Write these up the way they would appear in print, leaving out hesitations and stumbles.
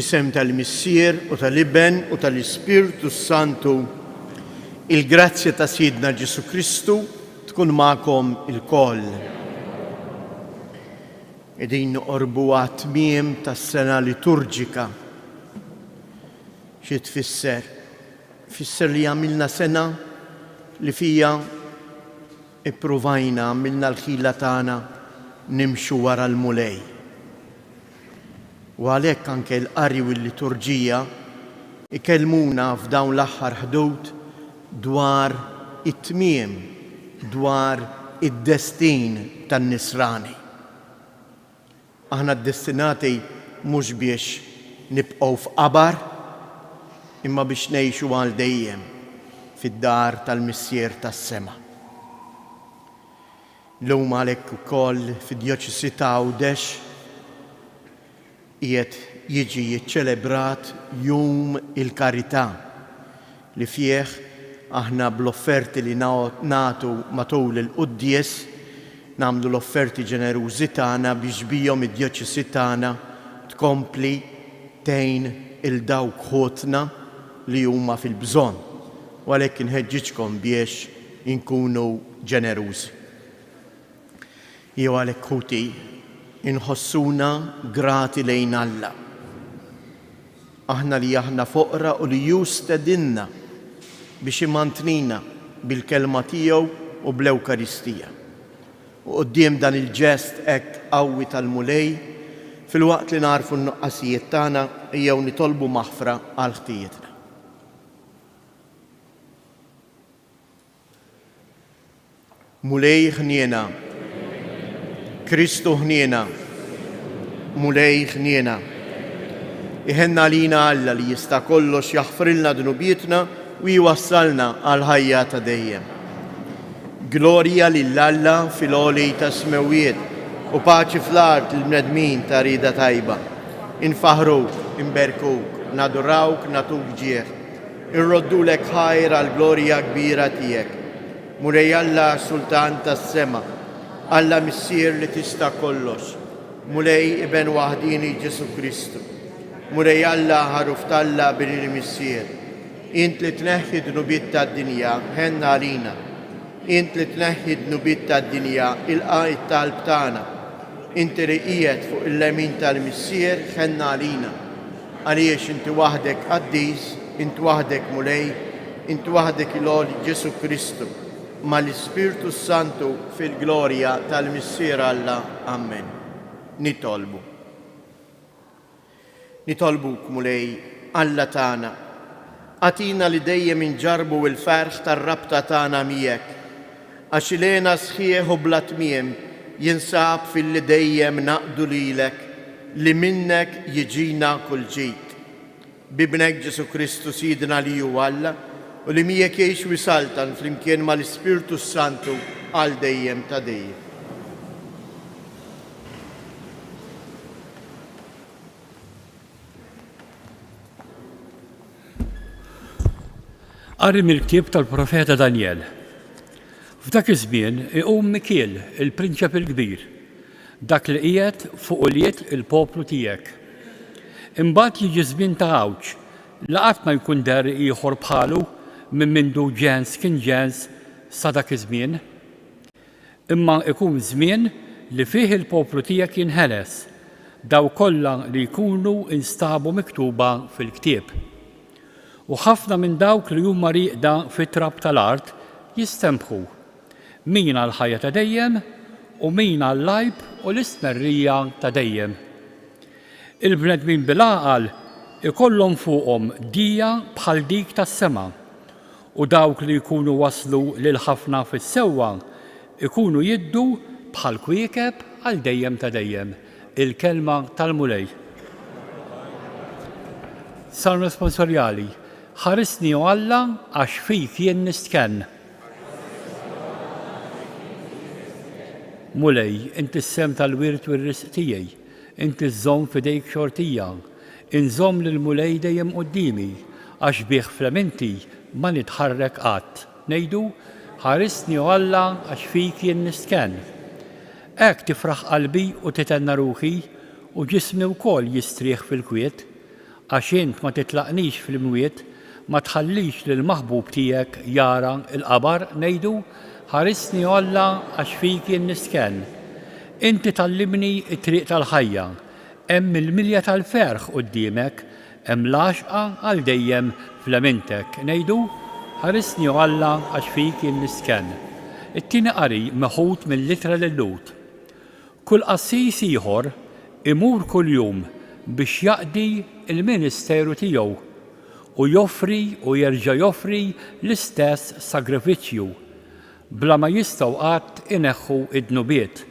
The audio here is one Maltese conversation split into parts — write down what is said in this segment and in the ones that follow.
Fl-isem tal-Missier u tal-Iben u tal-Ispirtu Santu, il-grazzja ta' Sidna Ġesu Kristu tkun magħkom ilkoll. Qegħdin noqorbu għat-tmiem tas-sena liturġika. Xi tfisser? Tfisser li għamilna sena li fija ippruvajna għamilna l-ħila tagħna nimxu wara l-mulej. U għalhekk anke l-qari u l-liturġija ikellmuna f'dawn l-aħħar ħdud dwar it-tmiem, dwar id-destin tan-nisrani. Aħna ddestinati mhux biex nibqgħu f'qabar, imma biex ngħixu għal dejjem fid-dar tal-Missier tas-sema. L-lum għalhekk ukoll fid-Djoċesi ta' Għawdex qiegħed jiġi jiċċelebrat Jum il-Karità li fih aħna bl-offerti li nagħtu matul il-quddies nagħmlu l-offerti ġenerużi tagħna biex bihom id-djoċesi tagħna tkompli tgħin il-dawk ħotna li huma fil-bżonn. U għalhekk inħeġġiġkom biex inkunu ġenerużi. Jew għalhekk ħuti inħossuna grati lejn Alla. Aħna li aħna foqra u li justedinna biex imantnina bil-kelma tiegħu u bl-Ewkaristija. U quddiem dan il-ġest hekk qawwi tal-mulej, fil-waqt li narfu n-nuqqasijiet tagħna jew nitolbu maħfra għal ħtijietna. Mulej ħniena, Kristu ħniena, mulej ħniena. Iħenna lina Alla li jista' kollox jaħfrilna dnubietna u jwassalna għal ħajja ta' dejjem. Glorja lill-Alla fil-għoli ta' smewiet u paċi fl-art l-bnedmin ta' rida tajba. Infaħruk, inberkuk, nadurawk, natuk ġieħ. Irroddulek ħajr għal glorja kbira tiegħek. Mulej Alla Sultan tas-sema, Alla Missier li tista' kollox. Mulej Iben waħdini Ġesu Kristu. Mulej Alla ħaruf talla bin il-Missier. Int li tneħħi dnubiet tad-dinja ħenna għalina. Int li tneħħi dnubiet tad-dinja ilqa' it-talb tagħna. Inti li qiegħed fuq il-lemin tal-Missier ħenna għalina. Għaliex inti waħdek Qaddis, inti waħdek Mulej, inti waħdek il-għoli Ġesu Kristu ma l-Ispirtu Santu fil-glorja tal-Missier Alla. Amen. Nitolbu. Nitolbuk Mulej Alla tagħna. Atina li dejjem inġarbu il-ferħ tar-rabta tagħna miegħek. Għax ilena sħieħ u bla tmiem jinsab fil-li dejjem naqdu lilek li minnek jiġina kull ġid. Bibnek Ġesu Kristu Sidna li hu Alla u li miegħek jgħix wisaltan flimkien mal-Ispirtu Santu għal dejjem ta' dejjem. Qari mill-ktieb tal-Profeta Daniel. F'dak iż-żmien iqum Mikiel, il-prinċep il-kbir, dak li qiegħed fuq uljiet il-poplu tiegħek. Imbagħad jiġi żmien ta' għawġ li qatt ma jkun der ieħor bħalu minn mindu ġens kien ġens sa dak iż-żmien. Imma ikun żmien li fih il-poplu tiegħek jinħeles daw kollha li jkunu instabu miktuba fil-ktieb. U ħafna minn dawk li huma rieqda fit-trab tal-art jistempħu min għall-ħajja ta' dejjem u min għall-lajb u l-istmerrija ta' dejjem. Il-bnedmin bil-għaqal ikollhom fuqhom dija bħal dik tas-sema u dawk li jkunu waslu lil ħafna fis-sewwa ikunu jiddu bħal kwiekeb għal dejjem ta' dejjem. Il-kelma tal-Mulej. Salm responsorjali. Ħarisni u Alla għax fik jien nistkenn. Mulej, inti s-sem tal-wirt u r-risq tiegħi, inti żżomm f'idejk xortija, inżomm lil Mulej dejjem qudiemi, għax bih fl-menti ma nitħarrek qatt. Ngħidu, ħarisni u Alla għax fik jien nistkenn. Hekk tifraħ qalbi u titenna ruħi u ġismi wkoll jistrieħ fil-kwiet, għax int ma titlaqnix fil-mwiet, ma tħallix lil maħbub tiegħek jara l-qabar ngħidu ħarisni Alla għax fik jien nisken. Inti tallimni t-triq tal-ħajja, hemm il-milja tal-ferħ quddiemek, hemm l-għaxqa għal dejjem fl-amintek. Ngħidu ħarisni Alla għax fik jien nisken. It-tieni qari meħud mill-Littra lil-Lut. Kull qassis ieħor imur kuljum biex jaqdi il-ministeru tiegħu u joffri u jerġa' joffri l-istess sagrifiċċju bla ma jistgħu qatt ineħħu id-dnubiet.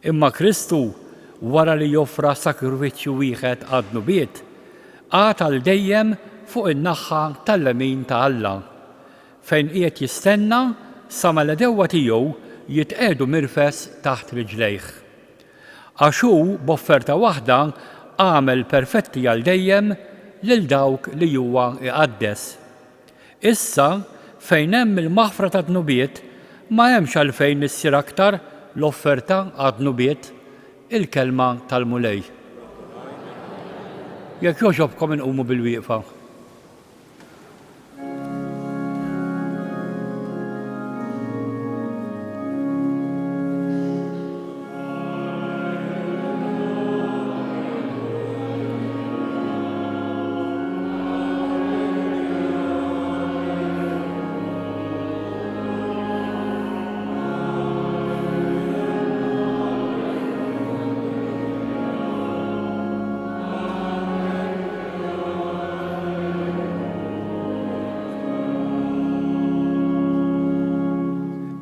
Imma Kristu wara li joffra sagrifiċċju wieħed għad-dnubiet għad għal dejjem fuq in-naħa tal-lemin ta' Alla fejn qiegħed jistenna sa mal-edewwa tiegħu jitqiegħdu mirfes taħt riġlejh. Għax hu b'offerta waħda għamel perfetti għal dejjem lil dawk li huwa iqaddes. Issa fejn hemm il-maħfra ta' dnubiet ma hemmx għalfejn issir aktar l-offerta għad-dnubiet il-kelma tal-mulej. Jekk jogħġobkom inqumu bil-wieqfa.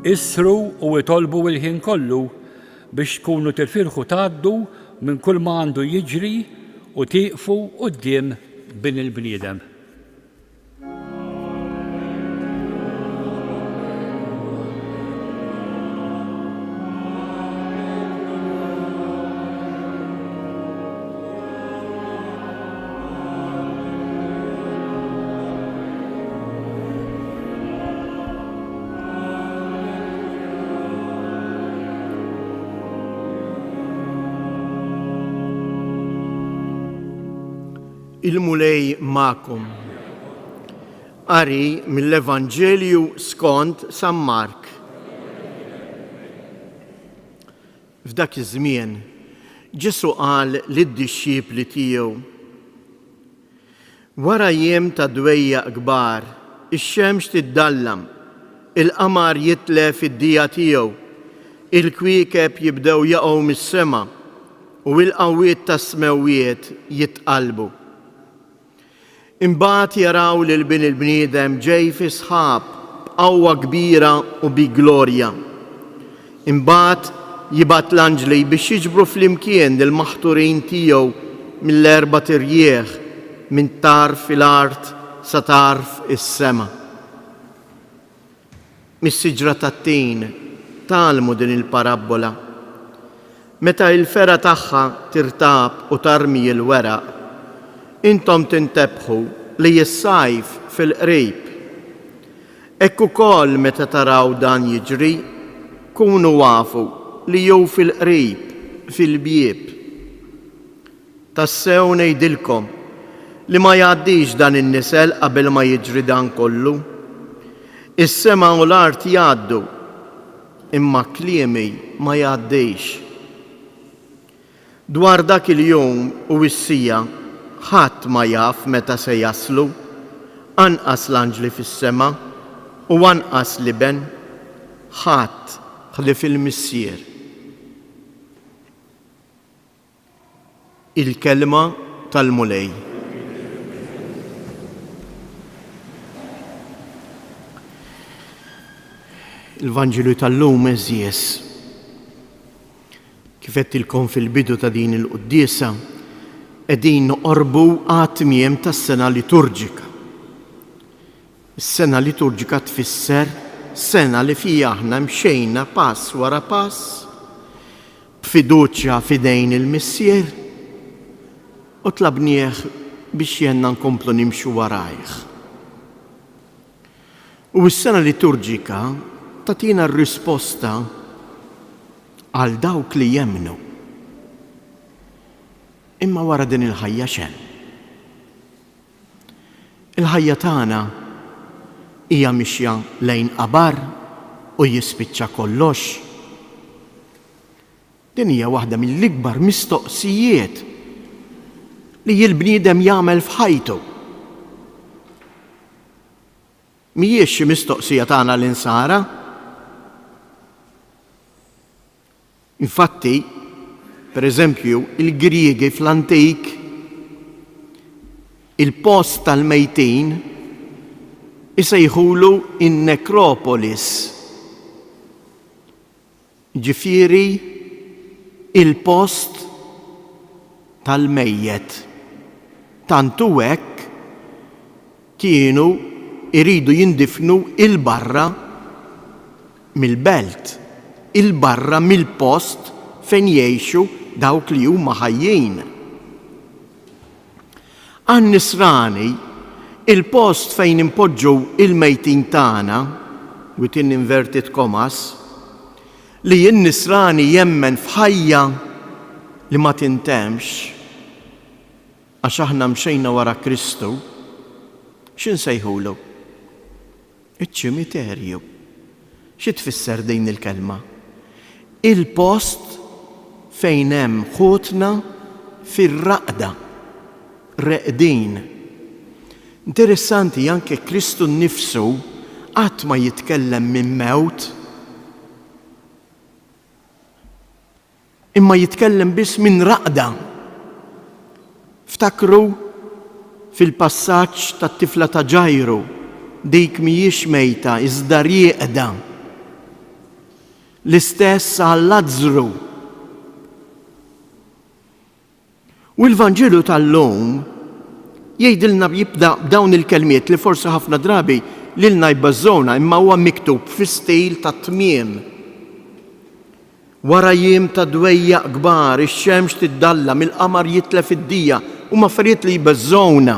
Isru u itolbu l-ħin kollu biex tkunu tirfirħu tgħaddu minn kull ma għandu jiġri u tieqfu quddiem bin il-bniedem. Il-mulej ma'kom. Qari mill-Evanġelju skont San Mark. F'dak iż-żmien Ġesu qal lid-dixxipli tiegħu: wara jiem ta' dwejjaq kbar, ix-xemx tiddallam, il-qamar jitlef id-dija tiegħu, il-kwiekeb jibdew jaqgħu mis-sema u l-qawwiet tas-smewwiet jitqalbu. Imbagħad jaraw lil bin il-bniedem ġej fi sħab b'qawwa kbira u bi glorja. Imbagħad jibgħat l-anġli biex jiġbru flimkien il-maħturin tiegħu mill-erba' tirjieħ minn tarf fil-art sa tarf is-sema. Mis-siġra tat-tin talmu din il-parabola. Meta il-fera tagħha tirtab u tarmi l-weraq, intom tintebħu li jissajf fil-qrib. Hekk ukoll meta taraw dan jiġri, kunu wafu li jew fil-qrib fil-bieb. Tassew ngħidilkom li ma jgħaddix dan in-nisel qabel ma jiġri dan kollu. Is-sema u l-art jgħaddu, imma kliemi ma jgħaddix. Dwar dak il-jum u s-sija ħadd ma jaf meta se jaslu, anqas l-anġli fis-sema u anqas l-iben, ħadd ħlief il-missier. Il-kelma tal-mulej. Il-Vanġelu tal-lum eżjes. Kif qedtilkom fil-bidu ta' din il-quddiesa, qegħdin noqorbu għat-tmiem tas-sena liturġika. Is-sena liturġika tfisser sena li fija aħna mxejna pass wara pass b'fiduċja f'idejn il-missier u tlabnieh biex jenna nkomplu nimxu warajh. U s-sena liturġika tatina r-risposta għal dawk li jemnu. Imma wara din il-ħajja xemm. Il-ħajja tagħna hija mixja lejn qabar u jispiċċa kollox. Din hija waħda mill-ikbar mistoqsijiet li l-bniedem jagħmel f'ħajtu. Mhijiex xi mistoqsija tagħna l-insara. Infatti, pereżempju, il-Griegi fl-Antik il-post tal-mejtin isejħulu in-nekropolis. Ġifieri il-post tal-mejjet. Tantu hekk kienu iridu jindifnu il-barra mill-belt, il-barra mill-post fejn jgħixu dawk li huma ħajjin. Għan-Nisrani, il-post fejn impoġġu il-mejtin tagħna, within inverted commas, li n-Nisrani jemmen f'ħajja li ma tintemx, għax aħna mxejna wara Kristu, x'insejħulu? Iċ-ċimiterju. Xi tfisser din il-kelma? Il-post fejn hemm ħutna fir-raqda, reqdin. Interessanti anke Kristu nnifsu qatt ma jitkellem minn mewt, imma jitkellem biss minn raqda. Ftakru fil-passaġġ tat-tifla ta' Ġajru, dik mhijiex mejta, iżda rieqda. L-istess għal Lażru. U l-Vanġilu tal-lum jgħidilna jibda b'dawn il-kelmiet li forsi ħafna drabi lilna jbażżowna imma huwa miktub fi stil ta' tmiem. Wara jiem ta' dwejja kbar, ix-xemx tiddallam, il-qamar jitlef id-dija huma affarijiet li jbażżowna.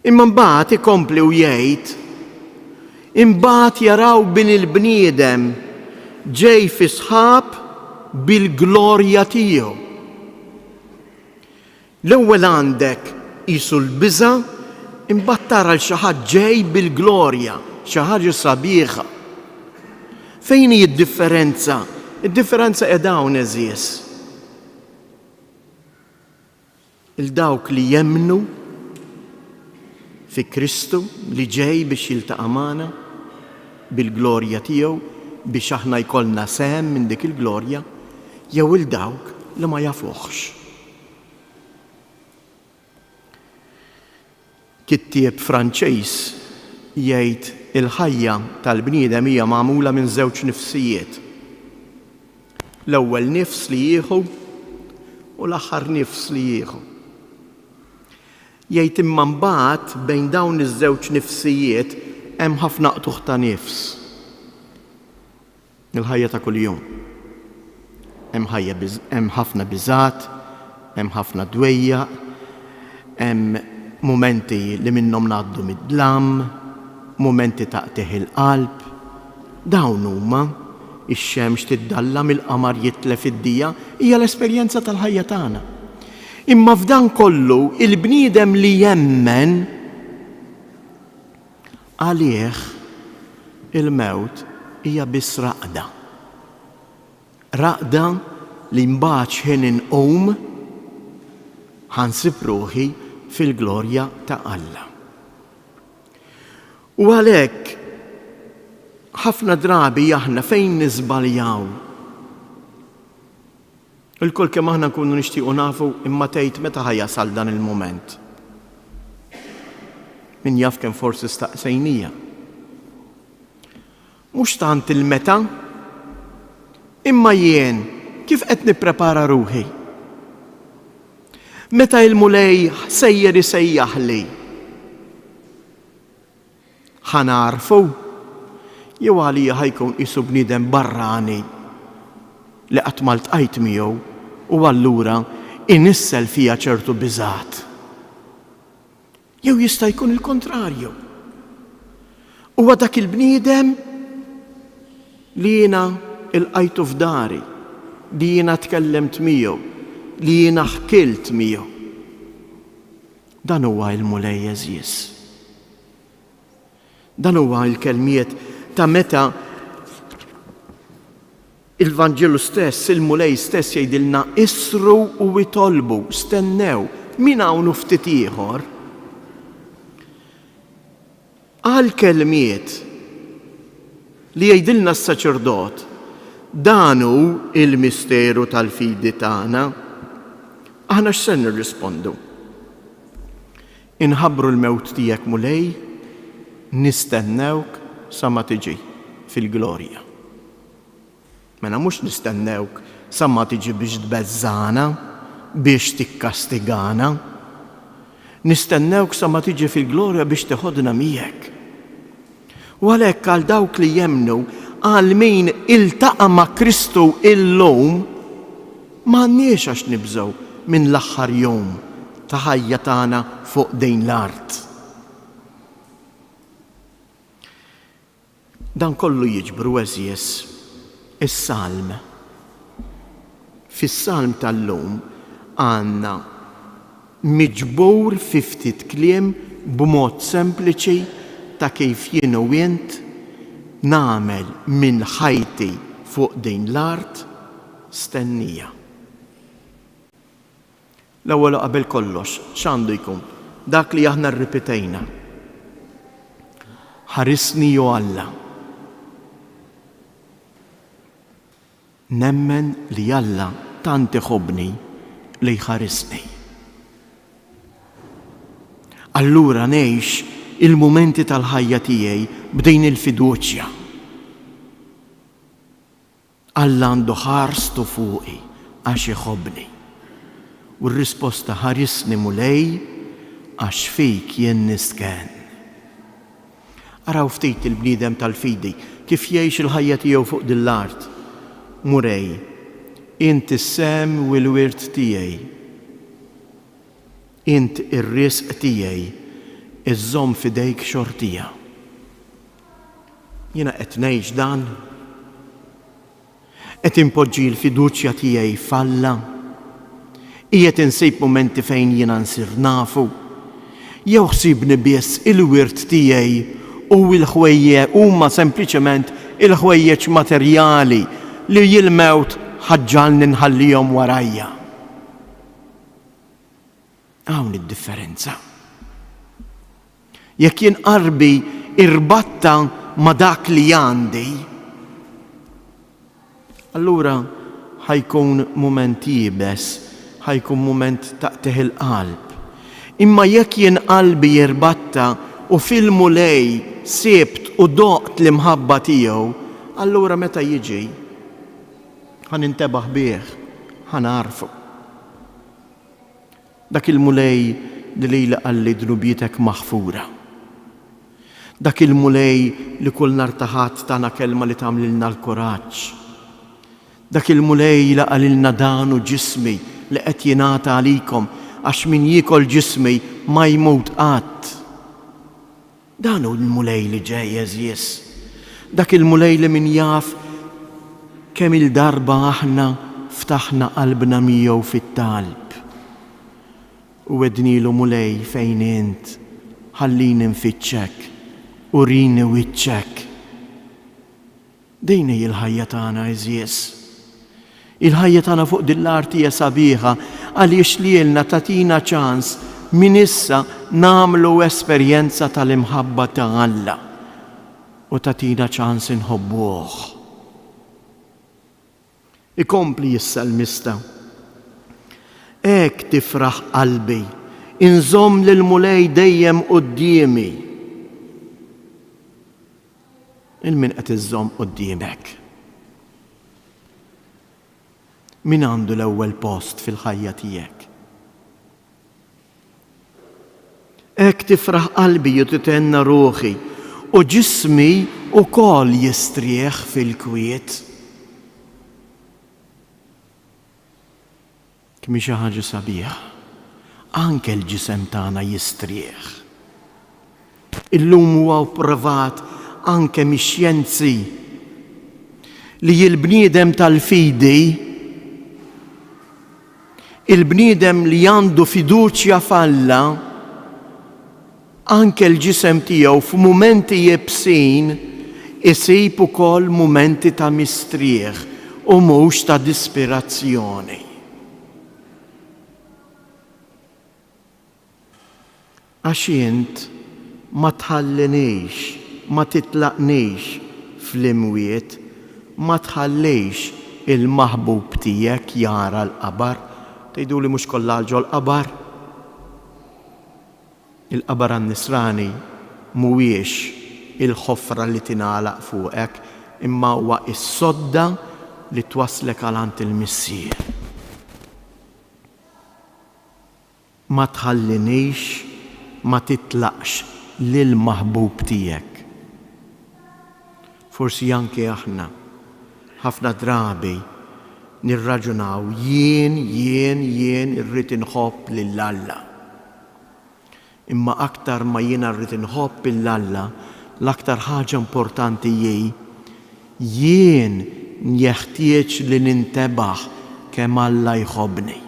Imma mbagħad ikompli u jgħid, imbagħad jaraw bin il-bniedem ġej fi sħab bil-glorja tiegħu. L-ewwel għandek qisu l-biża', imbagħad tara l xi ħadd ġej bil-glorja, xi ħaġa sabiħa. Fejn hi d-differenza? Id-differenza qiegħda hawn eżies. Il-dawk li jemmnu fi Kristu li ġej biex jiltaqa' magħna bil-glorja tiegħu biex aħna jkollna sehem minn dik il-glorja, jew il-dawk li ma jafuhx. Kittieb Franċiż jgħid il-ħajja tal-bniedem hija magħmula minn żewġ nifsijiet. L-ewwel nifs li jieħu u l-aħħar nifs li jieħu. Jgħid imma mbagħad bejn dawn iż-żewġ nifsijiet hemm ħafna qtuħ ta' nifs. Il-ħajja ta' kuljum. Hemm ħafna biżgħat, hemm ħafna dwejja, hemm momenti li minnhom ngħaddu mid-dlam, momenti taqtih il-qalb. Dawn huma ix-xemx tiddallam, il-qamar jitlef id-dija, hija l-esperjenza tal-ħajja tagħna. Imma f'dan kollu il-bniedem li jemmen għalih il-mewt hija biss raqda. Raqda li mbagħad ħin inqum ħansib ruħi fil-glorja ta' Alla. U għalhekk ħafna drabi aħna fejn niżbaljaw. Il-kol kemm aħna nkunu nixtiequ nafu imma tgħid meta ħajasal dan il-mument. Min jaf kemm forsi staqsejnija. Mhux tant il-meta, imma jien kif qed nipprepara ruħi. Meta il-mulej sejjer isejjaħli. Ħanarfu jew għalija ħajkun qisu bniedem barrani li qatt ma ltqajt miegħu u allura inissel fiha ċertu biżgħat. Jew jista' jkun il-kontrarju. Huwa dak il-bniedem li jiena ilqajtu f'dari, li jiena tkellemt miegħu, li jiena ħkilt miegħu. Dan huwa l-mulej eżies. Dan huwa l-kelmiet ta' meta il-Vanġelu stess, il-mulej stess jgħidilna isru u itolbu, stennew, min hawn ftit ieħor. Għal kelmiet li jgħidilna s-saċerdot, danu il-misteru tal-fidi tagħna, aħna x'se nirrispondu? Inħabbru l-mewt tiegħek mulej, nistennewk sa ma tiġi fil-glorja. Mela mhux nistennewk sa ma tiġi biex tbeżżana, biex tikkastigana. Nistennewk sa ma tiġi fil-glorja biex teħodna miegħek. U għalhekk għal dawk li jemnu għal min iltaqa' ma' Kristu illum m'għandniex għax nibżgħu minn l-aħħar jum ta' ħajja tagħna fuq dejn l-art. Dan kollu jiġbru eżies is-salm. Fis-salm tal-lum għandna miġbur fi ftit kliem b'mod sempliċi ta' kif jien u int nagħmel minn ħajti fuq din l-art stennija. L-ewwel qabel kollox x'għandu jkun? Dak li aħna rripetejna. Ħarisni ju Alla. Nemmen li Alla tant iħobbni li jħarisni. Allura ngħix il-mumenti tal-ħajja tiegħi b'din il-fiduċja. Alla għandu ħarstu fuqi għax iħobbni. U r-risposta ħarisni mulej għax fik jien nisken. Araw ftit il-bniedem tal-fidi kif jgħix il-ħajja tiegħu fuq din l-art. Murej, int is-sem u l-wirt tiegħi. Int ir-risq tiegħi. Iżżomm fidejk xortija. Jiena qed ngħix dan. Qed impoġġi l-fiduċja tiegħi falla. Qiegħed insib mumenti fejn jiena nsir nafu. Jew ħsibni biss il-wirt tiegħi u l-ħwejjeġ huma sempliċement il-ħwejjeġ materjali li jil-mewt ħaġġalni nħallihom warajja. Hawn id-differenza. Jekk jien qarbi irbatta ma' dak li għandi, allura ħajkun mument jibes, ħajkun mument taqtih il-qalb. Imma jekk jien qalbi jirbatta u fil-mulej sibt u doqt l-imħabba tiegħu, allura meta jiġi ħanintebaħ bih, ħanarfu. Dak il-mulej li lejla qalli dnubietek maħfura. Dak il-mulej li kull nar taħat tagħna kelma li tagħmlilna l-kuraġġ. Dak il-mulej li qalilna dan u ġismi li qed jingħata għalikom għax min jiekol ġismi ma jmut qatt. Dan hu l-mulej li ġej eżies. Dak il-mulej li min jaf kemm il-darba aħna ftaħna qalbna miegħu fit-talb. U wednilu mulej fejn int ħallini nfittxek. Urini wiċċek. Dejna il-ħajja tagħna eżies. Il-ħajja tagħna fuq din l-art hija sabiħa għaliex lielna tatina ċans min issa nagħmlu esperjenza tal-imħabba ta' Alla u tatina ċans inħobbuh. Ikompli issa l-mista. Hekk tifraħ qalbi, inżomm lil-mulej dejjem qudiemi. Il-min qed iżżomm quddiemek. Min għandu l-ewwel post fil-ħajja tiegħek? Hekk tifraħ qalbi u titenna ruħi u ġismi wkoll jistrieħ fil-kwiet. Kemm xi ħaġa sabiħa, anke l-ġisem tagħna jistrieħ. Illum huwa provat anke mix-xjenzi li l-bniedem tal-fidi, il-bniedem li għandu fiduċja f'Alla, anke l-ġisem tiegħu f'mumenti jibsin isib ukoll mumenti ta' mistrieħ u mhux ta' disperazzjoni. Għax int ma tħallinix, ma titlaqnix fl-imwiet, ma tħallix il-maħbub tiegħek jara l-qabar. Tgħidu li mhux kollha ġol qabar. Il-qabar għan-nisrani mhuwiex il-ħofra li tingħalaq fuqek, imma huwa s-sodda li twaslek għalant il-missier. Ma tħallinix, ma titlaqx lil maħbub tiegħek. Forsi anke aħna ħafna drabi nirraġunaw jien irrid inħobb lill-Alla. Imma aktar ma jiena rrid inħobb lill-Alla, l-aktar ħaġa importanti jien jeħtieġ li nintebaħ kemm Alla jħobbni.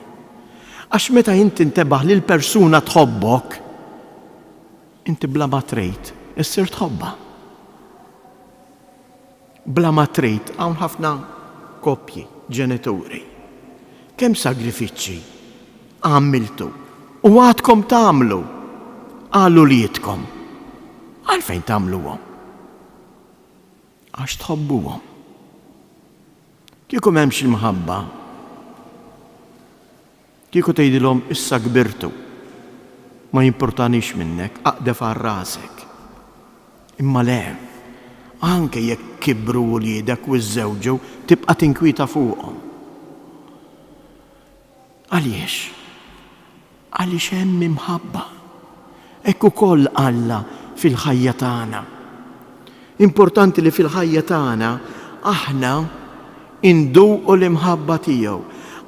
Għax meta inti intebaħ lil persuna tħobbok, inti bla ma trid issir tħobba. Bla ma trid hawn ħafna koppji, ġenituri. Kemm sagrifiċċji għamiltu u għadkom tagħmlu għal uliedkom. Għalfejn tagħmluhom? Għax tħobbuhom. Kieku m'hemmx il-mħabba, kieku tgħidilhom issa kbirtu, ma jimportanix minnek, aqdef għal rasek. Imma le, anke jekk kibru uliedek u żżewġew, tibqa' tinkwita fuqhom. Għaliex? Għaliex hemm imħabba. Hekk ukoll Alla fil-ħajja tagħna. Importanti li fil-ħajja tagħna aħna induqu l-imħabba tiegħu.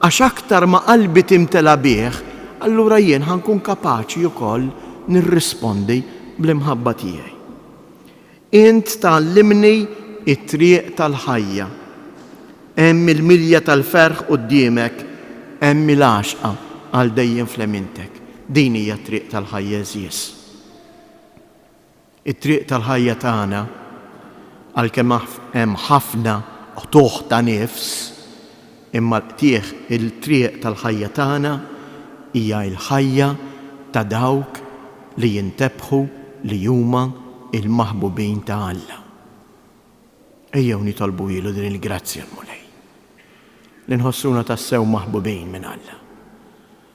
Għax aktar ma qalbi timtela bih, allura jien ħankun kapaċi wkoll nirrispondi bl-imħabba tiegħi. Int tallimni it-triq tal-ħajja. Hemm il-milja tal-ferħ quddiemek, hemm il-għaxqa għal dejjem flemintek. Din hija t-triq tal-ħajja eżies. It-triq tal-ħajja tagħna għalkemm hemm ħafna ħtuħ ta' nifs, imma il-triq tal-ħajja tagħna hija l-ħajja ta' dawk li jintebħu li huma il-maħbubin ta' Alla. Ejjew nitolbu ilu din il-grazzja l-mulej. Li nħossuna tassew maħbubin minn Alla.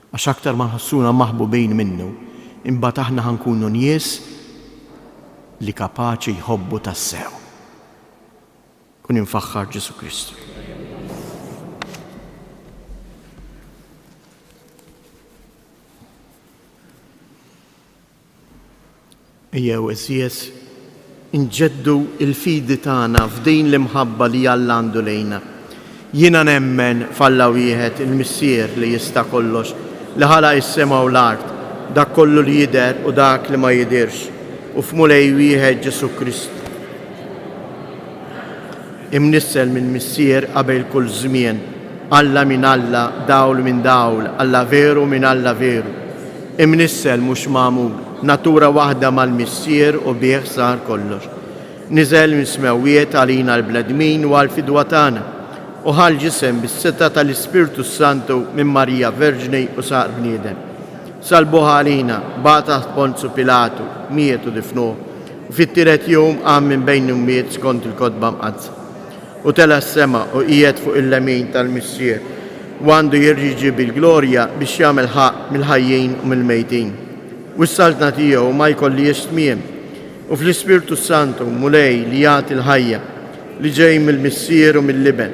Għax aktar ma nħossuna maħbubin minnu, imbagħad aħna ħankunu nies li kapaċi jħobbu tassew. Kun infaħħar Ġesu Kristu. Ejjew eżies inġeddu il-fidi tagħna f'din l-imħabba li Alla għandu lejna. Jiena nemmen f'Alla wieħed il-missier li jista' kollox, li ħalaq is-sema u l-art, dak kollu li jidher u dak li ma jidirx, u f'mulej wieħed Ġesu Kristu. Imnissel minn missier qabel kull żmien, Alla minn Alla, dawl minn dawl, Alla veru minn Alla veru. Imnissel mhux magħmul, natura waħda mal-missier u bih sar kollox. Niżel minn smewiet għalina l-bledmin u għal-fidwa tagħna u ħal ġisem bis-seta tal-Ispirtu Santu minn Marija Verġni u sar bniedem. Salbuha għalina, bata Ponzu Pilatu, miet u difnuh, u fit-tielet jum qam minn bejn ummiet skont il-kotba mqazza. U tela s-sema u qiegħed fuq il-lemin tal-missier u għandu jirġi bil-glorja biex jagħmel ħaq mill-ħajjin u mill-mejtin. U s-saltna tiegħu ma jkollix tmiem. U fl-Ispirtu Santu mulej li jagħti l-ħajja li ġej mill-missier u mill-liben.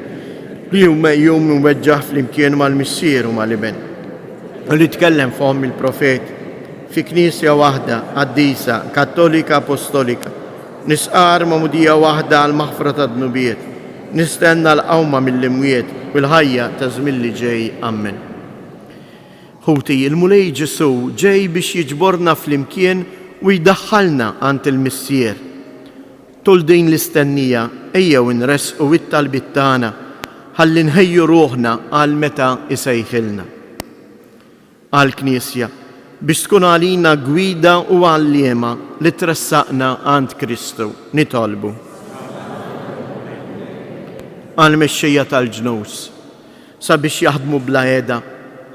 Li jum weġġaħ fl-imkien mal-missier u mal-liben. U li tkellem f'hom il-profet fi knisja waħda qaddisa, kattolika apostolika. Nisqar mamudija waħda għal maħfra ta' dnubiet. Nistenna l-qawma mill-imwiet u l-ħajja ta' żmien li ġej. Amen. Ħuti, il-mulej Ġesu ġej biex jiġborna fl-imkien u jdaħħalna għand il-missier. Tul din l-istennija ejjew inresqu it-talbit tagħna ħalli nħejju ruħna għal meta isejħilna. Għall-Knisja biex tkun għalina gwida u għalliema li tressaqna għand Kristu. Nitolbu. Għal-mexxejja tal-ġnus sabiex jaħdmu bla għeda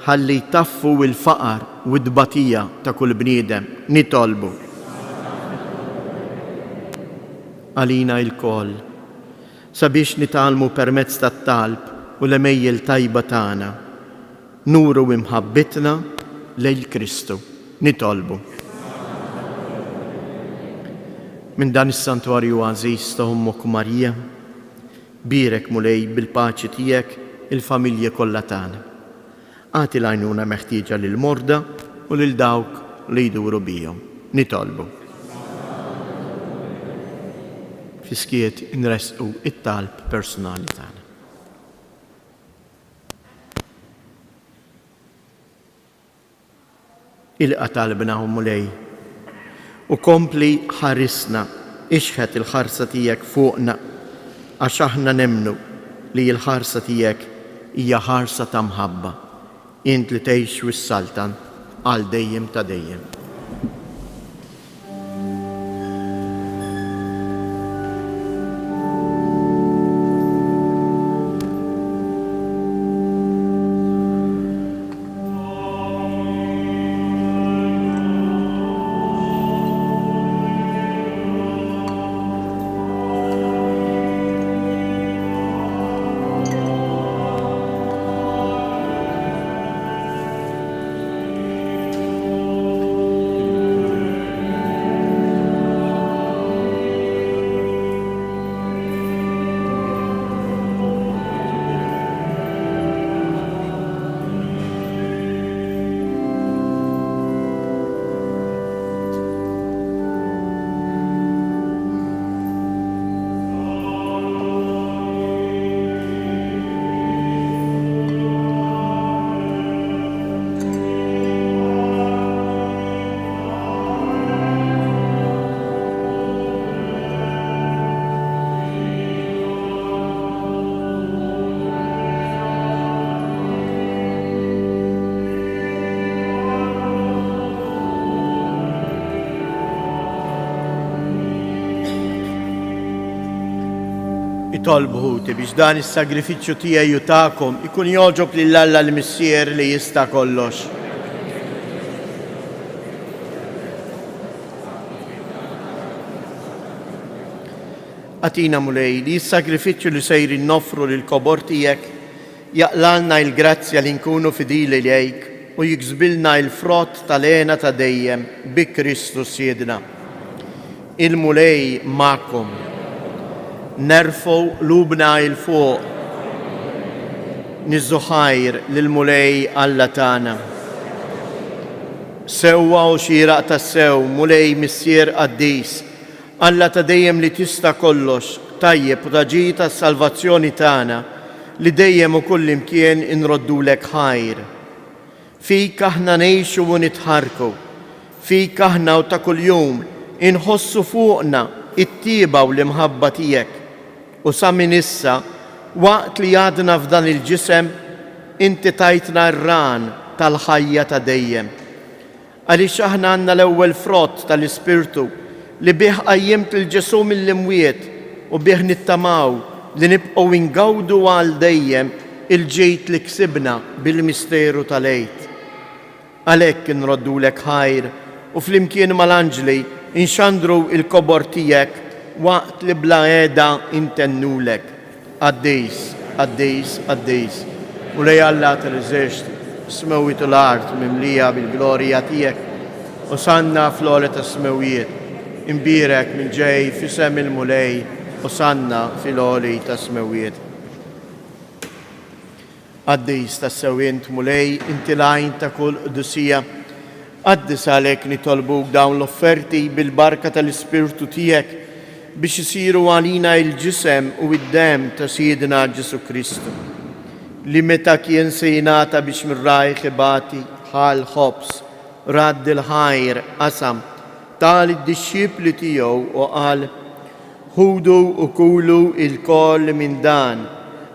ħalli jtaffu il-faqar u d-batija ta' kull bniedem. Nitolbu. Għalina il-koll sabiex nitalmu permezz tat-talb u l-emejjel tajba tagħna nuru imħabbitna lejl Kristu. Nitolbu. Minn dan is-santwarju għażiż ta' Ummok Marija, birek mulej bil-paċi tiegħek il-familja kollha tagħna. Għati l-għajnuna meħtieġa lil morda u lil dawk li jduru bihom. Nitolbu. Fiskiet inresqu it-talb personali tagħna. Ilqa talbna mulej u kompli ħarisna ixħet il-ħarsa tiegħek fuqna għax aħna nemnu li l-ħarsa tiegħek hija ħarsa ta' mħabba. Int li tgħix wis-saltan għal dejjem ta' dejjem. Itolbu biex dan is-sagrifiċċju tiegħi u tagħkom ikun jogħġob lill-Alla l-Missier li jista' kollox. Għatina mulej li s-sagrifiċċju li sejrin nofru lill-kobor tiegħek jaqlalna l-grazzja li nkunu fidili lejk u jiksbilna l-frott tal-għena ta' dejjem bi Kristu Siedna. Il-mulej ma'kom. Nerfu lubna il-fuq, nizzuħajr lil-mulej Alla tagħna. Sewwa u xieraq ta' sew, mulej Missier Qaddis, Alla ta' dejjem li tista' kollox, tajjeb u taġi tas-salvazzjoni tagħna, li dejjem u kull imkien inroddulek ħajr. Fik aħna ngħixu u nitħarku, fik aħna u ta' kuljum inħossu fuqna it-tieba u l-imħabba tiegħek. U sa minn issa, waqt li għadna f'dan il-ġisem, inti tajtna r-ran tal-ħajja ta' dejjem. Għaliex aħna għandna l-ewwel frott tal-Ispirtu li bih qajjimt il-ġesu mill-imwiet u bih nittamaw li nibqgħu ingawdu għal dejjem il-ġejt li ksibna bil-misteru tal-għejt. Għalhekk inroddulek ħajr u flimkien mal-anġli inxandru il-kobor tiegħek waqt li bla għeda intennulek. Għaddejs, għaddejs, għaddejs. U lej Alla tal-Eżerċiti, smewitu l-art mimlija bil-glorija tiegħek u sanna fl-għola ta' smewiet. Imbirek minn ġej fisem il-mulej u sanna fil-għoli ta' smewiet. Għaddejs ta' sewint mulej inti lajn ta' kull qdusija. Għaddis għalek nitolbuk dawn l-offerti bil-barka tal-Ispirtu tiegħek biex isiru għalina il-ġisem u id-dem ta' Siedna Ġesu Kristu, li meta kien se jingħata biex mir-rajħ ibati ħal ħobs, radd il-ħajr qasam tal id-disċipli tiegħu u qal: ħudu u kulu il-koll minn dan,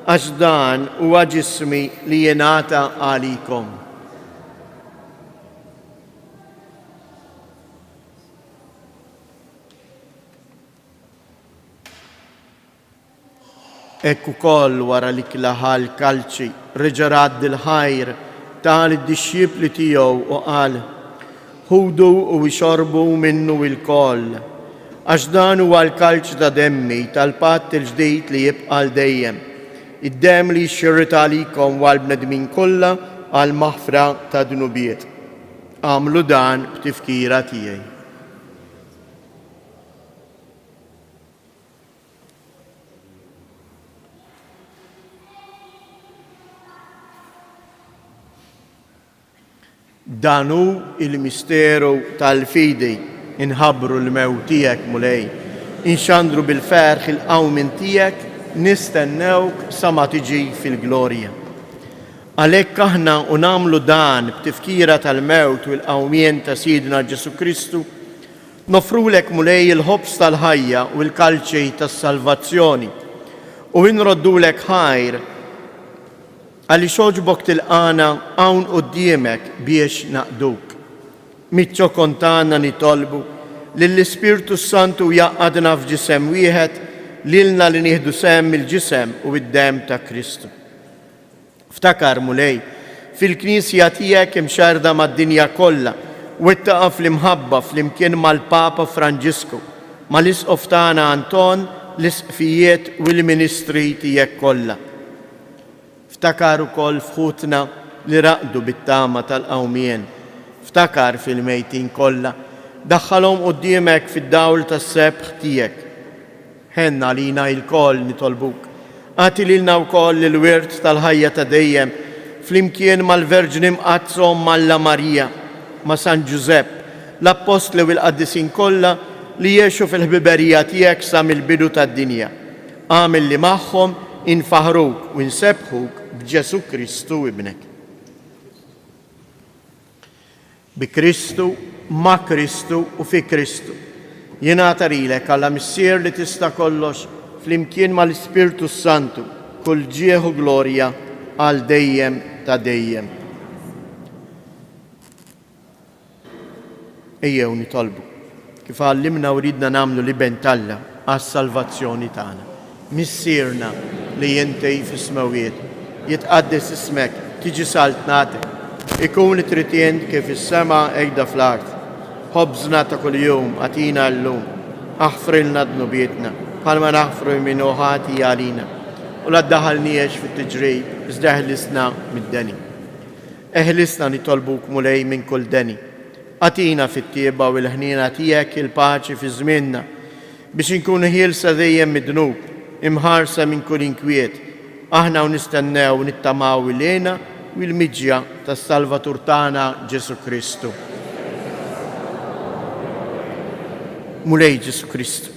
għax dan huwa ġismi li jingħata għalikom. Ekku koll wara li klaħal kalċi, reġarad dil-ħajr, tal id-disċipli tiegħu u qal, ħudu u jxorbu minnu il-koll, għax dan huwa l-kalċ ta' demmi tal-patt il-ġdid li jibqa' dejjem. Id-dem li xirrit għalikom għal bnedmin kollha għal maħfra ta' dnubiet. Għamlu dan b'tifkira tiegħi. Danu il-misteru tal-fidi inħabru l-mew tijek mulej, inxandru bil-ferħ il-qawmin tijek, nistennewk sama tiġi fil-glorja. Għalek aħna unamlu dan b'tifkira tal-mewt u l-qawmien ta' Sidna Ġesu Kristu, nofrulek mulej il-ħobs tal-ħajja u l-kalċej tas-salvazzjoni u inroddulek ħajr għalli xoġbok til-qana għawn qoddimek biex naqduk. Mitċo kontana nitolbu l-Ispirtu Santu jaqqadna f'ġisem wieħed lilna li nieħdu sem il-ġisem u id-dem ta' Kristu. Ftakar mulej, fil-Knisja tiegħek imxarda mad-dinja kollha u ittaqa' fl-imħabba fl-imkien mal-Papa Franġisku, mal-Isqof tagħna Anton, l-isqfijiet u l-ministri tiegħek kollha. Ftakar ukoll fħutna li raqdu bit-tama tal-qawmien. Ftakar fil-mejtin kollha, daħħalhom quddiemek fid-dawl tas-sebħ tiegħek. Ħenna lina il-koll nitolbuk. Għati lilna wkoll il-wirt tal-ħajja ta' dejjem flimkien mal-Verġni mqazzhom Malla Marija, ma' San Ġusepp, l-Apostli u l-Qaddisin kollha li jgħixu fil-ħbiberija tiegħek sa mill-bidu tad-dinja. Għamil li magħhom infaħruk u nsebħuk b'Ġesu Kristu ibnek. Bi Kristu, ma' Kristu u fi Kristu. Jingħata lilek għalla missier li tista' kollox flimkien mal-Ispirtu Santu kull ġieħu glorja għal dejjem ta' dejjem. Ejjew nitolbu kif għallimna u ridna nagħmlu li bentalla għas-salvazzjoni tagħna. Missierna li jentej fis-smawiet, jitqaddes ismek, tiġi saltnatek, ikun it-tritjent kif is-sema ejda fl-art. Ħobżna ta' kuljum għatina llum, aħfrilna dnubietna, bħalma naħfru minnu ħati għalina, u la ddaħalniex fit-tiġrib, iżdaħlisna mid-deni. Eħlisna nitolbuk mulej minn kull deni, għatina fit-tieba u l-ħnina tiegħek il-paċi fi żmienna, biex inkunu ħielsa dejjem mid-dnub, imħarsa minn kull inkwiet, aħna u nistennew nittamaw il-lena u l-miġja tas-Salvatur tagħna Ġesu Kristu. Mulej Ġesu Kristu,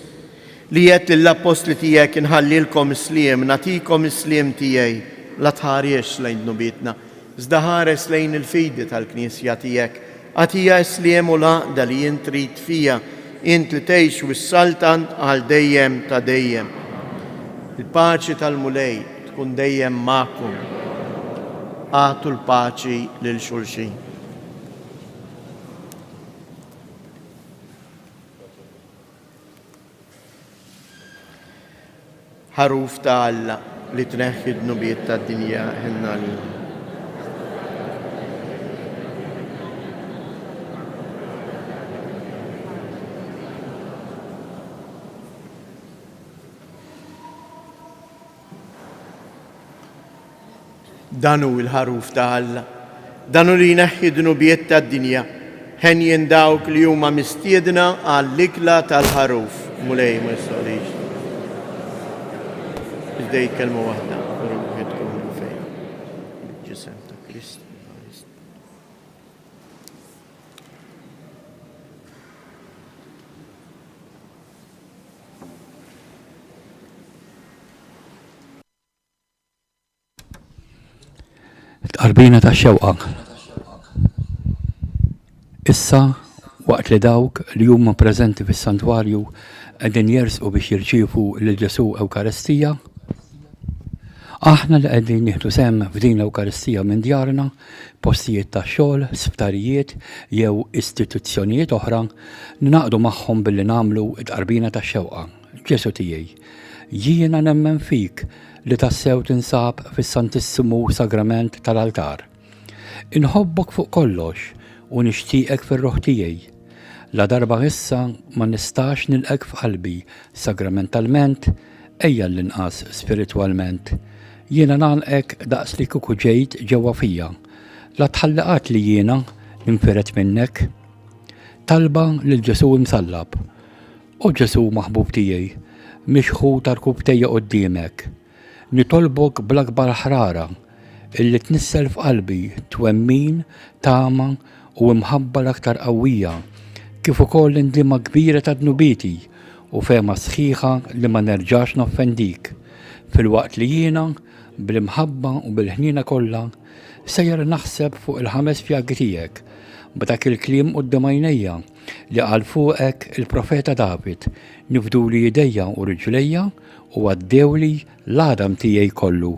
li jgħid lill-apostli tiegħek inħallilkom isliem, natikom isliem tiegħi, la tħariex lejn dnubietna, iżda ħares lejn il-fidi tal-Knisja tiegħek, għatija isliem u laqda li jint trid fija, int li tgħix wis-saltant għal dejjem ta' dejjem. Il-paċi tal-mulej tkun dejjem magħkom. Għatu l-paċi lil xulxin. Ħaruf ta' Alla li tneħħi d-nubiet tad-dinja ħenna lilna. Danu il-ħaruf ta' Alla, danu li jneħħi d-nubiet tad-dinja, ħen jindawk li huma mistiedna għall-ikla tal-ħaruf. Mulej ma jistgħux. Iżdej kelma waħda, ruħi tkun fejn. Ġisem ta' Kristu. Tqarbina ta' xewqa. Issa, waqt li dawk li huma preżenti fis-santwarju qegħdin jersqu biex jirċievu lil Ġesu Ewkaristija, aħna li qegħdin nieħdu sehem f'din l-Ewkaristija minn djarna, postijiet ta' xogħol, sptarijiet jew istituzzjonijiet oħra, ninaqdu magħhom billi nagħmlu tqarbina ta' xewqa. Ġesu tiegħi, jiena nemmen fik li tassew tinsab fis-Santissimu Sagrament tal-altar. Inħobbok fuq kollox u nixtieqek fir-ruħ tiegħi. La darba issa ma nistax nilqek f'qalbi sagramentalment, ejja l-inqas spiritwalment. Jiena nagħlqek daqs li kieku ġejt ġewwa fija. La tħallaqat li jiena ninfiret minnek. Talba lil Ġesu msallab. O Ġesu maħbub tiegħi, mixħu tarkub tejja qudiemek. Nitolbok bl-akbar ħrara illi tnissel f'qalbi twemmin, tama u imħabba l-aktar qawwija kif ukoll indima kbira ta' dnubiti u fema sħiħa li ma nerġax noffendik fil-waqt li jiena bil-imħabba u bil-ħnina kollha sejjer naħseb fuq il-5 fjaggi tiegħek b'dak il-kliem quddiem għajnejja li qal fuqek il-profeta David nifduli idejja u riġlejja u għaddewli l-għadam tiegħi kollu.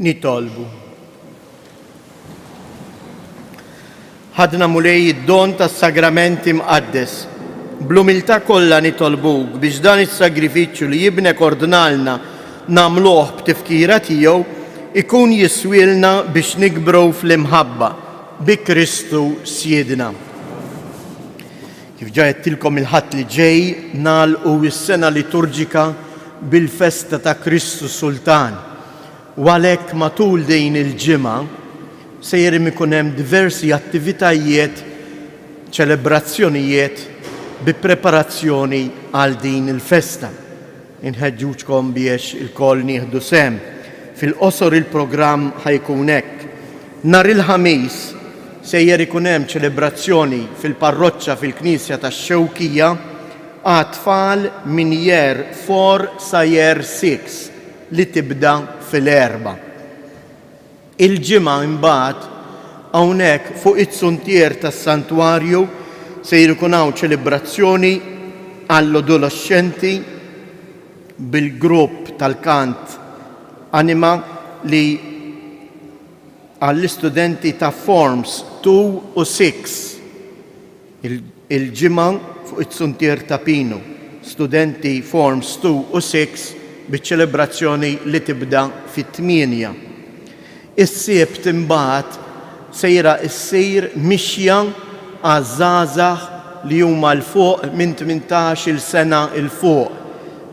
Nitolbu. Ħadna mulej id-don tas-sagramenti mqaddes. Bl-umiltà kollha nitolbuk biex dan is-sagrifiċċju li jibnek ordnalna nagħmluh b'tifkira tiegħu ikun jiswilna biex nikbru fl-imħabba bi Kristu Sjedna. Kif ġajettilkom il-ħadd li ġej nagħlqu s-sena liturġika bil-festa ta' Kristu Sultan. U għalhekk matul din il-ġimgħa sejjer ikun hemm diversi attivitajiet, ċelebrazzjonijiet bi preparazzjoni għal din il-festa. Inħeġġuġkom biex il-koll nieħdu sem. Fil-qosor il-programm ħajkun hekk. Nhar il-ħamis sejjer ikun hemm ċelebrazzjoni fil-parroċċa fil-Knisja tax-Xewkija għat-tfal minn Year 4 sa Year 6 li tibda fil-4. Il-ġimgħa imbagħad hawnhekk fuq it-suntier tas-santwarju se jkun hawn ċelebrazzjoni għall-adolescenti bil-grupp tal-kant Anima li għall-istudenti ta' Forms 2 u 6. Il-ġimgħa fuq it-suntier ta' Pinu. Studenti Forms 2 u 6 biċ-ċelebrazzjoni li tibda fit-8. Is-sibt imbagħad sejra ssir mixja għaż-żgħażagħ li huma l-fuq minn 18-il sena il-fuq.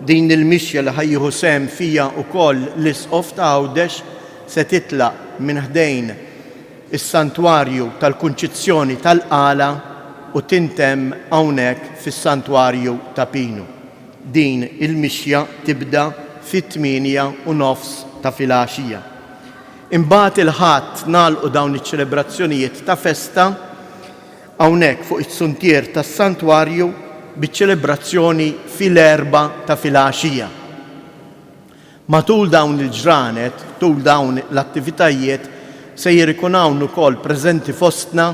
Din il-mixja li ħajjieħu sehem fija wkoll l-Isqof ta' Għawdex se titlaq minn ħdejn is-santwarju tal-Kunċizzjoni tal-Qala u tintemm hawnhekk fis-santwarju ta' Pinu. Din il-mixja tibda fit-8:30 ta' filgħaxija. Imbagħad il-ħadd nagħlqu dawn iċ-ċelebrazzjonijiet ta' festa hawnhekk fuq is-suntier tas-santwarju biċ-ċelebrazzjoni fil-4 ta' filgħaxija. Matul dawn il-ġranet, tul dawn l-attivitajiet, sejjer ikun hawn ukoll preżenti fostna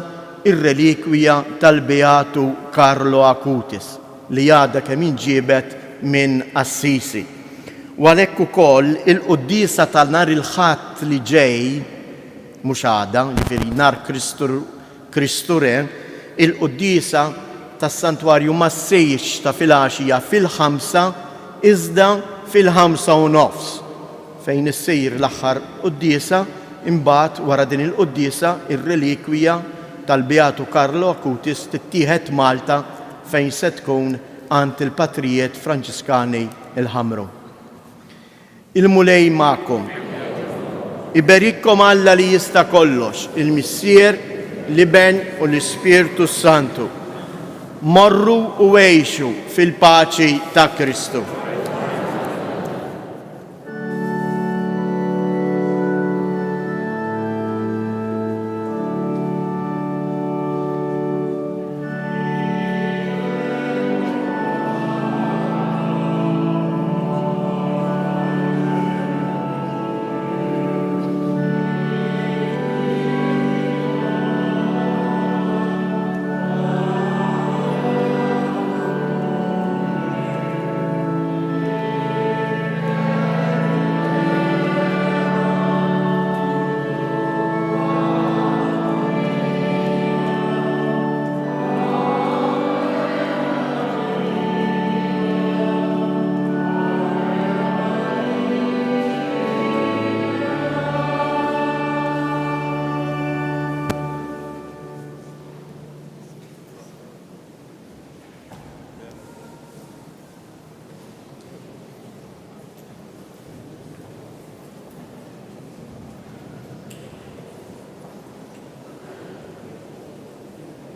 ir-relikwija tal-Beatu Carlo Acutis li għadha kemm inġiebet minn Assisi. U għalhekk ukoll il-quddiesa ta' nhar il-Ħadd li ġej, mhux għada, jiġifieri nhar Kristu Re, il-quddiesa tas-santwarju ma ssejx ta' filgħaxija fil-5 iżda fil-5:30 fejn issejjer l-aħħar quddiesa imbagħad wara din il-quddiesa ir-relikwija tal-Beatu Carlo Acutis tittieħed Malta fejn se tkun għand il-Patrijiet Franċiskani il-Ħamru. Il-mulej magħkom. Iberikkom Alla li jista' kollox, il-Missier, l-Iben u l-Ispirtu Santu. Morru u għejxu fil-paċi ta' Kristu.